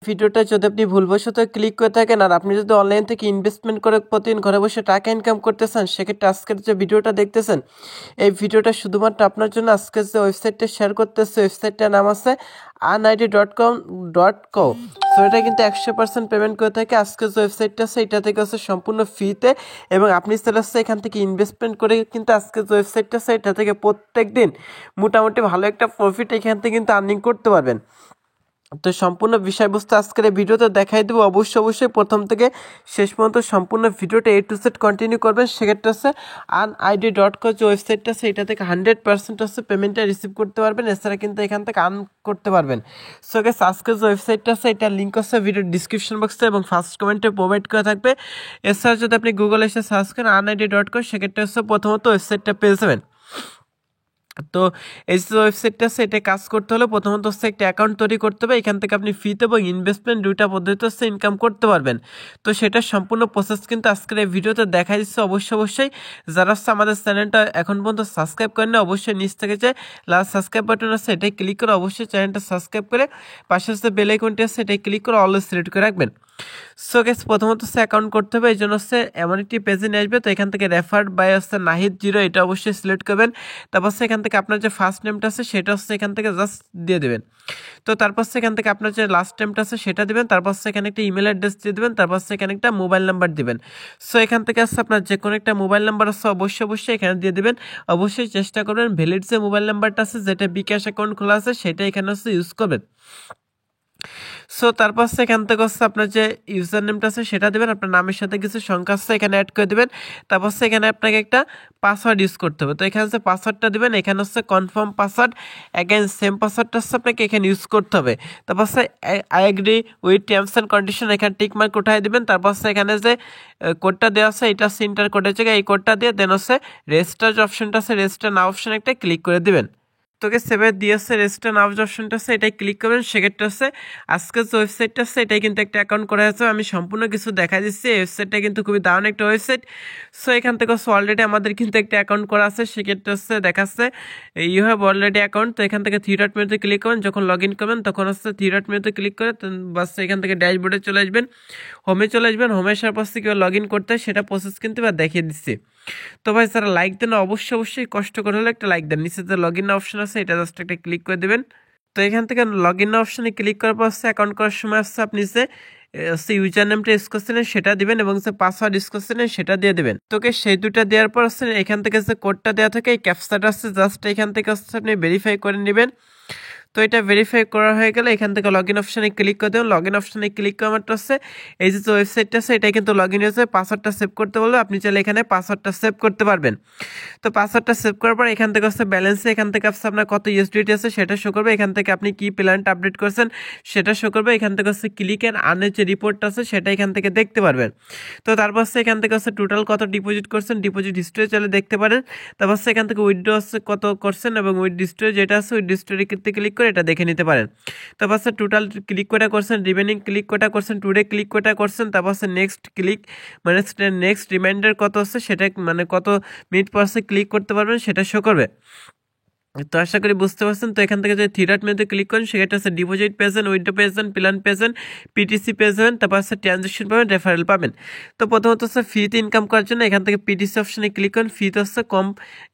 ভিডিওটা যদি আপনি ভুলবশত ক্লিক করে থাকেন আর আপনি যদি অনলাইন থেকে ইনভেস্টমেন্ট করে প্রতিদিন ঘরে বসে টাকা ইনকাম করতে চান, সেক্ষেত্রে আজকের যে ভিডিওটা দেখতেছেন এই ভিডিওটা শুধুমাত্র আপনার জন্য। আজকের যে ওয়েবসাইটটা শেয়ার করতেছে ওয়েবসাইটটার নাম আছে earnid.com.co। সো এটা কিন্তু 100% পেমেন্ট করে থাকে। আজকের যে ওয়েবসাইটটা আছে এটা থেকে হচ্ছে সম্পূর্ণ ফ্রিতে, এবং আপনি চলে আসছে এখান থেকে ইনভেস্টমেন্ট করে কিন্তু আজকের যে ওয়েবসাইটটা আছে এটা থেকে প্রত্যেক দিন মোটামুটি ভালো একটা প্রফিট এখান থেকে কিন্তু আর্নিং করতে পারবেন। তো সম্পূর্ণ বিষয়বস্তু আজকের এই ভিডিওতে দেখাই দেবো। অবশ্যই প্রথম থেকে শেষ পর্যন্ত সম্পূর্ণ ভিডিওটা A to Z কন্টিনিউ করবেন। সেক্ষেত্রে আছে earnid.co যে ওয়েবসাইটটা আছে এটা থেকে 100% হচ্ছে পেমেন্টটা রিসিভ করতে পারবেন। এছাড়া কিন্তু এখান থেকে আর্ন করতে পারবেন। সো গাইস, আজকের যে ওয়েবসাইটটা আছে এটার লিঙ্ক আছে ভিডিওর ডিসক্রিপশন বক্সে এবং ফার্স্ট কমেন্টে প্রোভাইড করা থাকবে। এছাড়া যদি আপনি গুগলে এসে সার্চ করেন earnid.co, সেক্ষেত্রে হচ্ছে প্রথমত ওয়েবসাইটটা পেয়ে যাবেন। তো এই যে ওয়েবসাইটটা আছে এটা কাজ করতে হলে প্রথমত হচ্ছে একটা অ্যাকাউন্ট তৈরি করতে হবে। এখান থেকে আপনি ফ্রিতে এবং ইনভেস্টমেন্ট দুইটা পদ্ধতিতে হচ্ছে ইনকাম করতে পারবেন। তো সেটার সম্পূর্ণ প্রসেস কিন্তু আজকের এই ভিডিওতে দেখা দিচ্ছে। অবশ্যই যারা হচ্ছে আমাদের চ্যানেলটা এখন পর্যন্ত সাবস্ক্রাইব করেন না, অবশ্যই নিচ থেকে যে লাস্ট সাবস্ক্রাইব বাটন আছে এটাই ক্লিক করে অবশ্যই চ্যানেলটা সাবস্ক্রাইব করে পাশে যে বেল আইকনটি আছে এটাই ক্লিক করে অলওয়েজ সিলেক্ট করে রাখবেন। সো গাইস, প্রথমত হচ্ছে অ্যাকাউন্ট করতে হবে, এই জন্য হচ্ছে এমন একটি পেজে নিয়ে আসবে। তো এখান থেকে রেফার্ড বাই হচ্ছে নাহিদ 0 এটা অবশ্যই সিলেক্ট করবেন। তারপর হচ্ছে এখান থেকে আপনার যে ফার্স্ট নেমটা আছে সেটা হচ্ছে এখান থেকে জাস্ট দিয়ে দেবেন। তো তারপর হচ্ছে এখান থেকে আপনার যে লাস্ট নেমটা আছে সেটা দিবেন। তারপর হচ্ছে এখানে একটা ইমেল অ্যাড্রেস দিয়ে দেবেন। তারপর হচ্ছে এখানে একটা মোবাইল নাম্বার দিবেন। সো এখান থেকে হচ্ছে আপনার যে কোনো একটা মোবাইল নাম্বার আছে অবশ্যই এখানে দিয়ে দেবেন। অবশ্যই চেষ্টা করবেন ভ্যালিড যে মোবাইল নাম্বারটা আছে যেটা বিকাশ অ্যাকাউন্ট খোলা আছে সেটা এখানে হচ্ছে ইউজ করবেন। সো তারপর এখান থেকে হচ্ছে আপনার যে ইউজার নেমটা আছে সেটা দেবেন, আপনার নামের সাথে কিছু সংখ্যা আছে এখানে অ্যাড করে দেবেন। তারপর এখানে আপনাকে একটা পাসওয়ার্ড ইউজ করতে হবে। তো এখানে হচ্ছে পাসওয়ার্ডটা দেবেন, এখানে হচ্ছে কনফার্ম পাসওয়ার্ড, অ্যাগেন সেম পাসওয়ার্ডটা হচ্ছে আপনাকে এখানে ইউজ করতে হবে। তারপর I agree with terms and condition এখানে টিক মার্ক উঠাই দেবেন। তারপর এখানে যে কোডটা দেওয়া আছে এটা হচ্ছে ইন্টার কোডের জায়গায় এই কোডটা দিয়ে দেন হচ্ছে রেজিস্টার যে অপশনটা আছে রেজিস্টার নাও অপশন একটা ক্লিক করে দিবেন। তোকে সেভে দিয়েছে রেজিস্টার নাও যে অপশনটা আছে এটাই ক্লিক করবেন। সেক্ষেত্রে হচ্ছে আজকের যে ওয়েবসাইটটা আছে এটাই কিন্তু একটা অ্যাকাউন্ট করা আছে। আমি সম্পূর্ণ কিছু দেখা দিচ্ছি। এই ওয়েবসাইটটা কিন্তু খুবই দারুণ একটা ওয়েবসাইট। সো এখান থেকে হচ্ছে অলরেডি আমাদের কিন্তু একটা অ্যাকাউন্ট করা আছে। সেক্ষেত্রে হচ্ছে দেখাচ্ছে ইউ হ্যাভ অলরেডি অ্যাকাউন্ট। তো এখান থেকে থ্রি ডট মেনুতে ক্লিক করবেন, যখন লগ ইন করবেন তখন হচ্ছে থ্রি ডট মেনুতে ক্লিক করে বাস এখান থেকে ড্যাশবোর্ডে চলে আসবেন, হোমে চলে আসবেন। হোমে আসার পর থেকে লগ ইন করতে হয় সেটা প্রসেস কিন্তু এবার দেখিয়ে দিচ্ছি। তো ভাই যারা লাইক দেন অবশ্যই কষ্ট করে হলে একটা লাইক দেন। নিচে যে লগ ইন অপশন আছে এটা জাস্ট একটা ক্লিক করে দেবেন। তো এখান থেকে লগ ইন অপশনে ক্লিক করার পর হচ্ছে অ্যাকাউন্ট করার সময় হচ্ছে আপনি যে ইউজার নেমটা ইউজ করছেন সেটা দিবেন এবং যে পাসওয়ার্ড ইউজ করছেন সেটা দিয়ে দেবেন। তোকে সেই দুটা দেওয়ার পর হচ্ছে এখান থেকে যে কোডটা দেওয়া থাকে এই ক্যাপচাটা আছে জাস্ট এখান থেকে হচ্ছে আপনি ভেরিফাই করে নেবেন। তো এটা ভেরিফাই করা হয়ে গেলে এখান থেকে লগ ইন অপশানে ক্লিক করে দেবেন। লগ ইন অপশানে ক্লিক করা মাত্র হচ্ছে এই যে ওয়েবসাইটটা আছে এটা কিন্তু লগ ইন হয়েছে। পাসওয়ার্ডটা সেভ করতে বলবে, আপনি চাইলে এখানে পাসওয়ার্ডটা সেভ করতে পারবেন। তো পাসওয়ার্ডটা সেভ করার পর এখান থেকে হচ্ছে ব্যালেন্সে এখান থেকে হচ্ছে আপনার কত ইউএসডিটি আছে সেটা শো করবে। এখান থেকে আপনি কি প্ল্যানটা আপডেট করছেন সেটা শো করবে। এখান থেকে হচ্ছে ক্লিক অ্যান্ড আর্নের যে রিপোর্টটা আছে সেটা এখান থেকে দেখতে পারবেন। তো তারপর হচ্ছে এখান থেকে হচ্ছে টোটাল কত ডিপোজিট করছেন ডিপোজিট হিস্ট্রি চাইলে দেখতে পারেন। তারপর হচ্ছে এখান থেকে উইথড্র হচ্ছে কত করছেন এবং উইথ হিস্ট্রি যেটা আছে উইথ হিস্ট্রিতে ক্লিক করে এটা দেখে নিতে পারেন। তারপর হচ্ছে টোটাল ক্লিক কোটা করছেন, রিমেনিং ক্লিক কোটা করছেন, টুডে ক্লিক কোটা করছেন। তারপর হচ্ছে নেক্সট ক্লিক মানে নেক্সট রিমাইন্ডার কত হচ্ছে সেটা মানে কত মিনিট পর ক্লিক করতে পারবেন সেটা শো করবে। তো আশা করি বুঝতে পারছেন। তো এখান থেকে যদি থ্রি ডট মেনুতে ক্লিক করেন সেটা হচ্ছে ডিপোজিট পেয়েছেন, উইথড্র পেয়েছেন, প্ল্যান পেয়েছেন, পিটিসি পেয়েছেন, তারপর হচ্ছে ট্রানজেকশন পাবেন, রেফারেল পাবেন। তো প্রথমত হচ্ছে ফ্রিতে ইনকাম করার জন্য এখান থেকে পিটিসি অপশনে ক্লিক করেন। ফ্রিতে হচ্ছে কম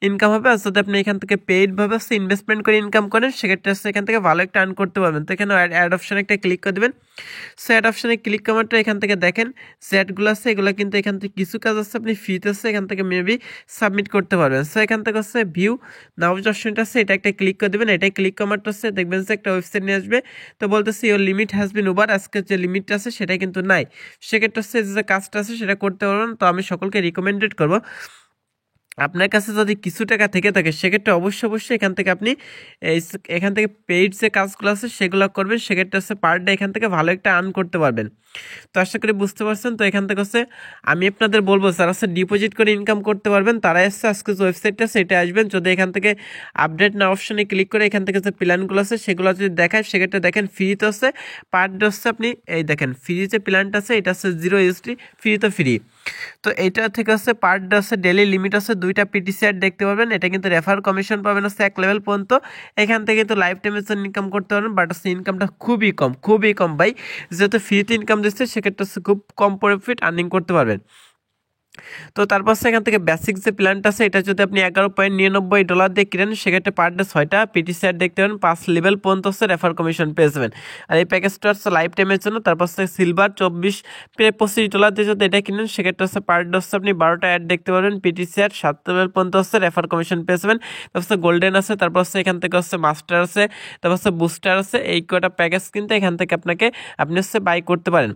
ইনকাম হবে, আর যদি আপনি এখান থেকে পেইডভাবে হচ্ছে ইনভেস্টমেন্ট করে ইনকাম করেন সেক্ষেত্রে হচ্ছে এখান থেকে ভালো একটা আর্ন করতে পারবেন। তো এখানে অ্যাড অপশনে একটা ক্লিক করে দেবেন। সো অ্যাড অপশনে ক্লিক করার এখান থেকে দেখেন যে অ্যাডগুলো আছে এগুলো কিন্তু এখান থেকে কিছু কাজ আছে আপনি ফ্রিতে হচ্ছে এখান থেকে মেবি সাবমিট করতে পারবেন। সো এখান থেকে হচ্ছে ভিউ নাও যে অপশনটা আছে এটা একটা ক্লিক করে দেবেন। এটাই ক্লিক করার হচ্ছে দেখবেন যে একটা ওয়েবসাইট নিয়ে আসবে। তো বলতেছি your limit has been over, আজকের যে লিমিটটা আছে সেটা কিন্তু নাই। সেক্ষেত্রে হচ্ছে যে কাজটা আছে সেটা করতে পারবেন। তো আমি সকলকে রিকমেন্ডেড করবো আপনার কাছে যদি কিছু টাকা থেকে থাকে সেক্ষেত্রে অবশ্যই এখান থেকে আপনি এখান থেকে পেইড যে কাজগুলো আছে সেগুলো করবেন। সেক্ষেত্রে হচ্ছে পার ডে এখান থেকে ভালো একটা আর্ন করতে পারবেন। তো আশা করি বুঝতে পারছেন। তো এখান থেকে হচ্ছে আমি আপনাদের বলবো যারা হচ্ছে ডিপোজিট করে ইনকাম করতে পারবেন তারাই হচ্ছে আজকে যে ওয়েবসাইটটা সেটা আসবেন। যদি এখান থেকে আপডেট না অপশনে ক্লিক করে এখান থেকে যে প্ল্যানগুলো আছে সেগুলো যদি দেখায় সেক্ষেত্রে দেখেন ফ্রিতে হচ্ছে পার ডে হচ্ছে আপনি এই দেখেন ফ্রি যে প্ল্যানটা আছে এটা হচ্ছে 0 USD ফ্রি। তো ফ্রি তো এইটা থেকে হচ্ছে পার ডে হচ্ছে ডেলি লিমিট হচ্ছে 2টা পিটিসি অ্যাড দেখতে পাবেন। এটা কিন্তু রেফার কমিশন পাবেন হচ্ছে 1 লেভেল পর্যন্ত। এখান থেকে কিন্তু লাইফ টাইমের জন্য ইনকাম করতে পারবেন, বাট হচ্ছে ইনকামটা খুবই কম ভাই। যেহেতু ফ্রিতে ইনকাম দিচ্ছে সেক্ষেত্রে হচ্ছে খুব কম প্রফিট আর্নিং করতে পারবেন। তো তারপর সেখান থেকে বেসিক যে প্ল্যানটা আছে এটা যদি আপনি $11.99 দিয়ে কিনেন সেক্ষেত্রে পার ডে 6টা পিটিসি অ্যাড দেখতে পাবেন, 5 লেভেল পর্যন্ত হচ্ছে রেফার কমিশন পেয়ে যাবেন। আর এই প্যাকেজটা হচ্ছে লাইফ টাইমের জন্য। তারপর হচ্ছে সিলভার $24.25 দিয়ে যদি এটা কিনেন সেক্ষেত্রে হচ্ছে পার ডে হচ্ছে আপনি 12টা অ্যাড দেখতে পারবেন, পিটিসি অ্যাড 7 লেভেল পর্যন্ত হচ্ছে রেফার কমিশন পেয়ে যাবেন। তারপর হচ্ছে গোল্ডেন আছে, তারপর হচ্ছে এখান থেকে হচ্ছে মাস্টার আছে, তারপর হচ্ছে বুস্টার আছে। এই কটা প্যাকেজ কিন্তু এখান থেকে আপনি হচ্ছে বাই করতে পারেন।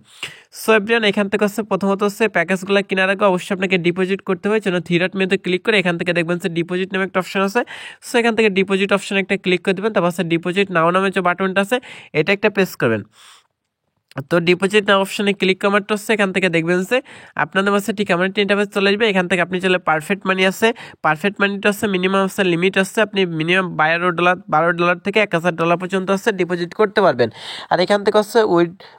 সো এভরিওয়ান, এখান থেকে হচ্ছে প্রথমত হচ্ছে প্যাকেজগুলো কেনার আগে অবশ্যই আপনাকে ডিপোজিট করতে হবে। জন্য থ্রি-ডট মেনুতে ক্লিক করে এখান থেকে দেখবেন যে ডিপোজিট নামে একটা অপশন আছে। সো এখান থেকে ডিপোজিট অপশনে একটা ক্লিক করে দেবেন। তারপর হচ্ছে ডিপোজিট নাও নামে যে বাটনটা আছে এটা একটা প্রেস করবেন। তো ডিপোজিট নাও অপশনে ক্লিক করার হচ্ছে এখান থেকে দেখবেন যে আপনাদের কাছে ঠিক এমন একটা ইন্টারফেস চলে আসবে। এখান থেকে আপনি চলে পারফেক্ট মানি আছে, পারফেক্ট মানিটা হচ্ছে মিনিমাম হচ্ছে লিমিট আছে, আপনি মিনিমাম $12 থেকে $1000 পর্যন্ত হচ্ছে ডিপোজিট করতে পারবেন। আর এখান থেকে হচ্ছে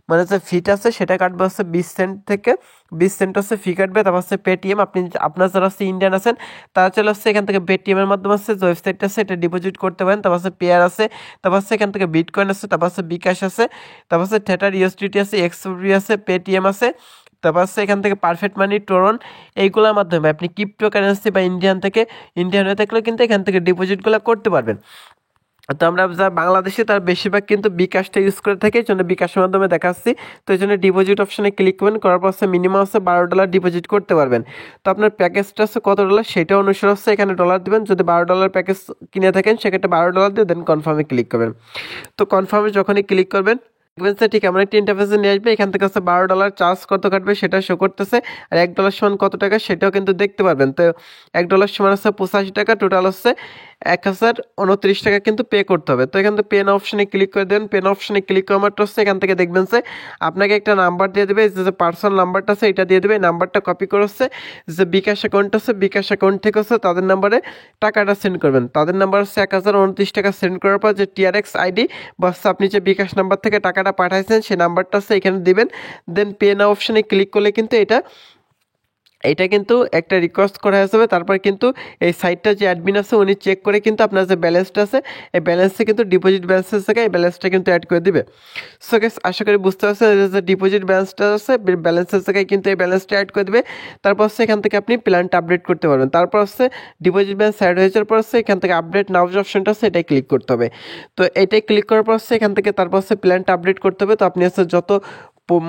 মানে যে ফিটা আছে সেটা কাটবে হচ্ছে 20 সেন্ট থেকে 20 সেন্ট হচ্ছে ফি কাটবে। তারপর হচ্ছে পেটিএম, আপনার যারা হচ্ছে ইন্ডিয়ান আছেন তারা চলে হচ্ছে এখান থেকে পেটিএমের মাধ্যমে হচ্ছে যে ওয়েবসাইটটা আছে এটা ডিপোজিট করতে পারেন। তারপর হচ্ছে পেয়ার আছে, তারপর হচ্ছে এখান থেকে বিটকয়েন আছে, তারপর হচ্ছে বিকাশ আছে, তারপর হচ্ছে থিয়েটার ইউএসডিটি আছে, এক্সপি আছে, পেটিএম আছে, তারপর হচ্ছে এখান থেকে পারফেক্ট মানি, টোরন, এইগুলোর মাধ্যমে আপনি ক্রিপ্টো কারেন্সি বা ইন্ডিয়ান হয়ে থাকলেও কিন্তু এখান থেকে ডিপোজিটগুলো করতে পারবেন। তো আমরা যা বাংলাদেশে তার বেশিরভাগ কিন্তু বিকাশটা ইউজ করে থাকি, এই জন্য বিকাশের মাধ্যমে দেখাচ্ছি। তো এই জন্য ডিপোজিট অপশনে ক্লিক করবেন, করার পর হচ্ছে মিনিমাম হচ্ছে $12 ডিপোজিট করতে পারবেন। তো আপনার প্যাকেজটা হচ্ছে কত ডলার সেটা অনুসারে হচ্ছে এখানে ডলার দেবেন। যদি $12 প্যাকেজ কিনে থাকেন সেক্ষেত্রে $12 দিয়ে দেন কনফার্মে ক্লিক করবেন। তো কনফার্মে যখনই ক্লিক করবেন দেখবেন স্যার ঠিক এমন একটা ইন্টারফেসে নিয়ে আসবে। এখান থেকে হচ্ছে $12 চার্জ কত কাটবে সেটা শো করতেছে, আর $1 সমান কত টাকা সেটাও কিন্তু দেখতে পারবেন। তো $1 সমান হচ্ছে 85 টাকা, টোটাল হচ্ছে 1029 টাকা কিন্তু পে করতে হবে। তো এখান থেকে পেন অপশনে ক্লিক করে দেবেন। পেন অপশনে ক্লিক করা মাত্র হচ্ছে এখান থেকে দেখবেন যে আপনাকে একটা নাম্বার দিয়ে দেবে, যে পার্সোনাল নাম্বারটা আছে এটা দিয়ে দেবে। নাম্বারটা কপি করে হচ্ছে যে বিকাশ অ্যাকাউন্ট আছে বিকাশ অ্যাকাউন্ট থেকে হচ্ছে তাদের নাম্বারে টাকাটা সেন্ড করবেন। তাদের নাম্বার হচ্ছে 1029 টাকা সেন্ড করার পর যে টিআরএক্স আইডি বা হচ্ছে আপনি যে বিকাশ নাম্বার থেকে টাকাটা পাঠাইছেন সেই নাম্বারটা হচ্ছে এখানে দিবেন। দেন পে নাও অপশনে ক্লিক করলে কিন্তু এটা কিন্তু একটা রিকোয়েস্ট করা যাবে। তারপর কিন্তু এই সাইটটা যে অ্যাডমিন আছে উনি চেক করে কিন্তু আপনার যে ব্যালেন্সটা আছে এই ব্যালেন্সে কিন্তু ডিপোজিট ব্যালেন্সের জায়গায় এই ব্যালেন্সটা কিন্তু অ্যাড করে দিবে। সো গাইস, আশা করি বুঝতে পারছেন যে ডিপোজিট ব্যালেন্সটা আছে ব্যালেন্সের জায়গায় কিন্তু এই ব্যালেন্সটা অ্যাড করে দেবে। তারপর হচ্ছে এখান থেকে আপনি প্ল্যানটা আপডেট করতে পারবেন। তারপর হচ্ছে ডিপোজিট ব্যালেন্স অ্যাড হয়ে যাওয়ার পর হচ্ছে এখান থেকে আপডেট নাও যে অপশনটা আছে এটাই ক্লিক করতে হবে। তো এটাই ক্লিক করার পর হচ্ছে এখান থেকে তারপর হচ্ছে প্ল্যানটা আপডেট করতে হবে। তো আপনি হচ্ছে যত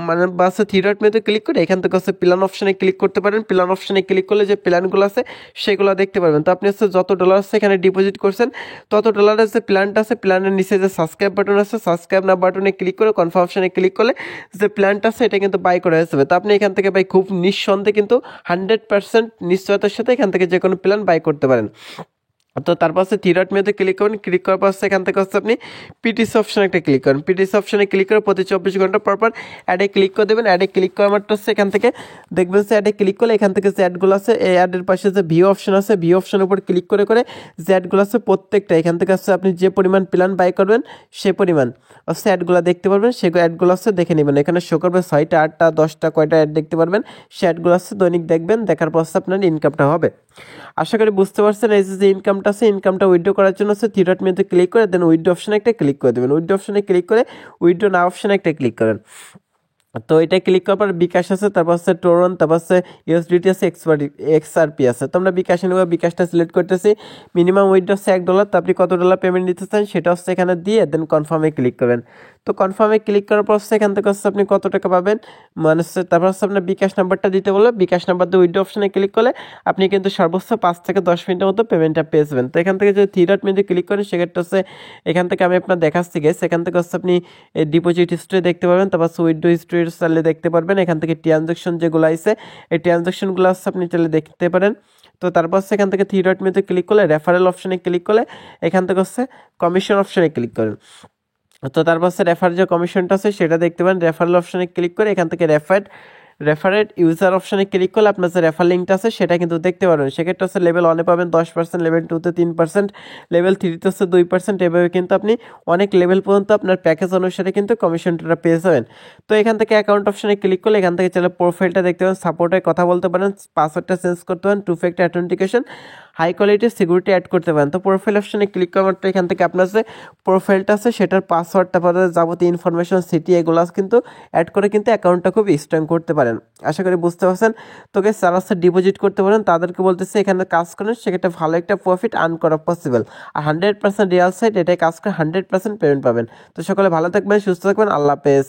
মানে বাসে থ্রি-ডট মেনুতে ক্লিক করে এখান থেকে হচ্ছে প্ল্যান অপশনে ক্লিক করতে পারেন। প্ল্যান অপশনে ক্লিক করলে যে প্ল্যানগুলো আছে সেগুলো দেখতে পারবেন। তো আপনি হচ্ছে যত ডলার আছে এখানে ডিপোজিট করছেন তত ডলারের যে প্ল্যানটা আছে প্ল্যানের নিচে যে সাবস্ক্রাইব বাটন আছে সাবস্ক্রাইব না বাটনে ক্লিক করে কনফার্ম অপশনে ক্লিক করলে যে প্ল্যানটা আছে এটা কিন্তু বাই করা যাবে। তো আপনি এখান থেকে ভাই খুব নিঃসন্দেহে কিন্তু 100% নিশ্চয়তার সাথে এখান থেকে যে কোনো প্ল্যান বাই করতে পারেন। তো তারপর হচ্ছে থ্রি-ডট মেনুতে ক্লিক করবেন। ক্লিক করার পর হচ্ছে এখান থেকে হচ্ছে আপনি পিটিসি অপশনে একটা ক্লিক করেন। পিটিসি অপশনে ক্লিক করে প্রতি 24 ঘন্টা পর পর অ্যাডে ক্লিক করে দেবেন। অ্যাডে ক্লিক করার মাত্র হচ্ছে এখান থেকে দেখবেন যে অ্যাডে ক্লিক করলে এখান থেকে যে অ্যাডগুলো আছে এই অ্যাডের পাশে যে ভিউ অপশন আছে ভিউ অপশনের উপর ক্লিক করে করে যে অ্যাডগুলো আছে প্রত্যেকটা এখান থেকে হচ্ছে আপনি যে পরিমাণ প্ল্যান বাই করবেন সে পরিমাণ হচ্ছে অ্যাডগুলো দেখতে পারবেন। সেই অ্যাডগুলো হচ্ছে দেখে নেবেন। এখানে শো করবে 6টা 8টা 10টা কয়টা অ্যাড দেখতে পারবেন। সে অ্যাডগুলো হচ্ছে দৈনিক দেখবেন, দেখার পর হচ্ছে আপনার ইনকামটা হবে। আশা করি বুঝতে পারছেন। এই যে ইনকামটা আছে ইনকামটা উইথড্র করার জন্য হচ্ছে থ্রি-ডট মেনুতে ক্লিক করে দেন উইথড্র অপশনে একটা ক্লিক করে দেবেন। উইথড্র অপশনে ক্লিক করে উইথড্র নাও অপশনে একটা ক্লিক করেন। তো এটা ক্লিক করার পর বিকাশ আছে, তারপর হচ্ছে টোরন, তারপর হচ্ছে ইউএসডিটি আছে, এক্সআরপি আছে। তো আমরা বিকাশে নেব, বিকাশটা সিলেক্ট করতেছি। মিনিমাম উইথড্র হচ্ছে $1। তো আপনি কত ডলার পেমেন্ট দিতে চান সেটা হচ্ছে এখানে দিয়ে দেন কনফার্মে ক্লিক করবেন। তো কনফার্মে ক্লিক করার পর হচ্ছে এখান থেকে হচ্ছে আপনি কত টাকা পাবেন মানে হচ্ছে তারপর হচ্ছে আপনার বিকাশ নাম্বারটা দিতে বলবে। বিকাশ নাম্বার দিয়ে উইথড্র অপশনে ক্লিক করলে আপনি কিন্তু সর্বোচ্চ 5 থেকে 10 মিনিটের মতো পেমেন্টটা পেয়ে যাবেন। তো এখান থেকে যদি থ্রি-ডট মেনুতে ক্লিক করেন সেক্ষেত্রে হচ্ছে এখান থেকে আমি আপনার দেখাচ্ছি গেস। এখান থেকে হচ্ছে আপনি ডিপোজিট হিস্ট্রি দেখতে পারবেন, তারপর উইথড্র হিস্ট্রি চাইলে দেখতে পারবেন। এখান থেকে ট্রানজাকশন যেগুলো আছে এই ট্রানজাকশনগুলো হচ্ছে আপনি চাইলে দেখতে পারেন। তো তারপর হচ্ছে এখান থেকে থ্রি-ডট মেনুতে ক্লিক করলে রেফারেল অপশনে ক্লিক করলে এখান থেকে হচ্ছে কমিশন অপশনে ক্লিক করেন। তো তারপর হচ্ছে রেফার যে কমিশনটা আছে সেটা দেখতে পারেন। রেফারেল অপশনে ক্লিক করে এখান থেকে রেফারেড ইউজার অপশনে ক্লিক করলে আপনার যে রেফার লিঙ্কটা আছে সেটা কিন্তু দেখতে পারবেন। সেক্ষেত্রে হচ্ছে লেভেল 1-এ পাবেন 10%, লেভেল 2-তে 3%, লেভেল 3-তে হচ্ছে 2%। এভাবে কিন্তু আপনি অনেক লেভেল পর্যন্ত আপনার প্যাকেজ অনুসারে কিন্তু কমিশনটা পেয়ে যাবেন। তো এখান থেকে অ্যাকাউন্ট অপশনে ক্লিক করলে এখান থেকে চাইলে প্রোফাইলটা দেখতে পাবেন, সাপোর্টে কথা বলতে পারেন, পাসওয়ার্ডটা চেঞ্জ করতে পারেন, 2 ফ্যাক্টর অথেন্টিকেশন, হাই কোয়ালিটির সিকিউরিটি অ্যাড করতে পারেন। তো প্রোফাইল অপশনে ক্লিক করার পর এখান থেকে আপনার যে প্রোফাইলটা আছে সেটার পাসওয়ার্ডটা পরে যাবতীয় ইনফরমেশন সিটি এগুলো কিন্তু অ্যাড করে কিন্তু অ্যাকাউন্টটা খুব স্ট্রং করতে পারেন। আশা করি বুঝতে পারছেন। তোকে যারা ডিপোজিট করতে পারেন তাদেরকে বলতেছে এখানে কাজ করেন, সেক্ষেত্রে ভালো একটা প্রফিট আর্ন করা পসিবল। আর 100% রিয়াল সাইট, এটাই কাজ করে 100% পেমেন্ট পাবেন। তো সকলে ভালো থাকবেন, সুস্থ থাকবেন, আল্লাহ হাফেজ।